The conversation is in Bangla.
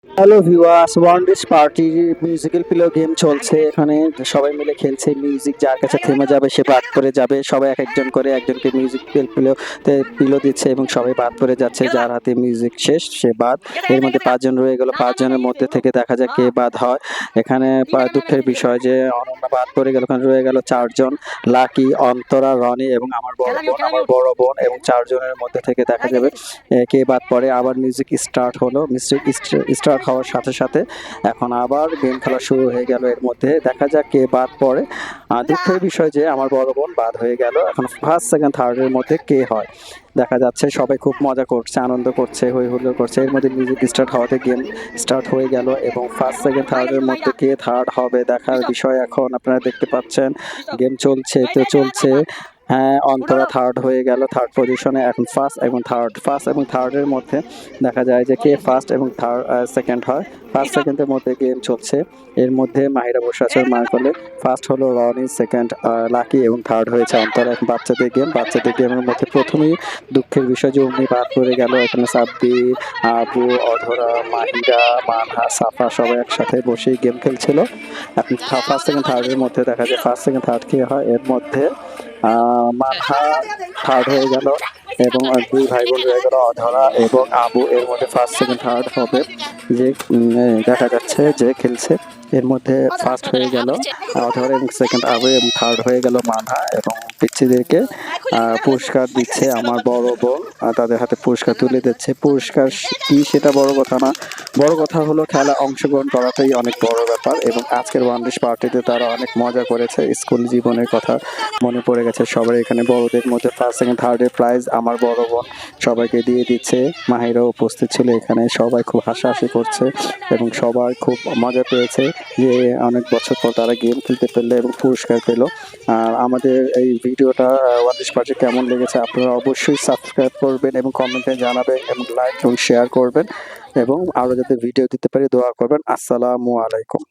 Hello viewers, one dish party musical pillow game চলছে। এখানে সবাই মিলে খেলছে। মিউজিক যার কাছে থেমে যাবে সে বাদ পড়ে যাবে। সবাই এক একজন করে একজনকে মিউজিক্যাল পিলো দিচ্ছে এবং সবাই বাদ পড়ে যাচ্ছে। যার হাতে মিউজিক শেষ সে বাদ। এর মধ্যে ৫ জন রয়ে গেল। ৫ জনের মধ্যে থেকে দেখা যাক কে বাদ হয়। এখানে দুঃখের বিষয় যে অনন্যা বাদ পড়ে গেল। ওখানে রয়ে গেল ৪ জন, লাকি, অন্তরা, রনি এবং আমার বড় বোন এবং ৪ জনের মধ্যে থেকে দেখা যাবে কে বাদ পড়ে। আবার মিউজিক স্টার্ট হলো। মিউজিক স্টার্ট হওয়ার সাথে সাথে এখন আবার গেম খেলা শুরু হয়ে গেল। এর মধ্যে দেখা যাক কে বাদ পড়ে। দুঃখের বিষয় যে আমার বড় বোন বাদ হয়ে গেল। এখন ফার্স্ট সেকেন্ড থার্ডের মধ্যে কে হয় দেখা যাচ্ছে। সবাই খুব মজা করছে, আনন্দ করছে, হই হুল্লোড় করছে। এর মধ্যে মিউজিক স্টার্ট হওয়াতে গেম স্টার্ট হয়ে গেল এবং ফার্স্ট সেকেন্ড থার্ডের মধ্যে কে থার্ড হবে দেখার বিষয়। এখন আপনারা দেখতে পাচ্ছেন গেম চলছে তো চলছে। হ্যাঁ, অন্তরা থার্ড হয়ে গেল, থার্ড পজিশনে। এখন ফার্স্ট এবং থার্ডের মধ্যে দেখা যায় যে কে ফার্স্ট এবং থার্ড সেকেন্ড হয়। ফার্স্ট সেকেন্ডের মধ্যে গেম চলছে। এর মধ্যে মাহিরা বসে আছে মার কোলে। ফার্স্ট হলো রনি, সেকেন্ড লাকি এবং থার্ড হয়েছে অন্তরা। এখন বাচ্চাদের গেমের মধ্যে প্রথমেই দুঃখের বিষয় যে অমনি বাদ পড়ে গেল। এখানে সাব্বির, আবু, অধরা, মাহিরা, মানহা, সাফা সবাই একসাথে বসেই গেম খেলছিল। এখন ফার্স্ট সেকেন্ড থার্ডের মধ্যে দেখা যায় ফার্স্ট সেকেন্ড থার্ড কে হয়। এর মধ্যে মানহা থার্ড হয়ে গেল এবং ২ ভাই বোন রয়ে গেল অধরা এবং আবু। এর মধ্যে ফার্স্ট সেকেন্ড থার্ড হবে যে দেখা যাচ্ছে যে খেলছে। এর মধ্যে ফার্স্ট হয়ে গেল অধরা এবং সেকেন্ড আবু এবং থার্ড হয়ে গেল মানহা এবং পিচ্চিদেরকে পুরস্কার দিচ্ছে আমার বড় বোন। তাদের হাতে পুরস্কার তুলে দিচ্ছে। পুরস্কার কি সেটা বড় কথা না, বড় কথা হলো খেলা অংশগ্রহণ করাটাই অনেক বড় ব্যাপার। এবং আজকের ওয়ানডিশ পার্টিতে তারা অনেক মজা করেছে। স্কুল জীবনের কথা মনে পড়ে গেছে সবার। এখানে বড়দের মধ্যে ফার্স্ট সেকেন্ড থার্ডের প্রাইজ আমার বড় বোন সবাইকে দিয়ে দিচ্ছে। মাহিরাও উপস্থিত ছিল এখানে। সবাই খুব হাসাহাসি করছে এবং সবাই খুব মজা পেয়েছে যে অনেক বছর পর তারা গেম খেলতে পেলো এবং পুরস্কার পেল। আর আমাদের এই ভিডিওটা ওয়ানডিশ পার্টি কেমন লেগেছে আপনারা অবশ্যই সাবস্ক্রাইব করবেন এবং কমেন্টে জানাবেন এবং লাইক এবং শেয়ার করবেন এবং আরও যাতে ভিডিও দিতে পারি দোয়া করবেন। আসসালামু আলাইকুম।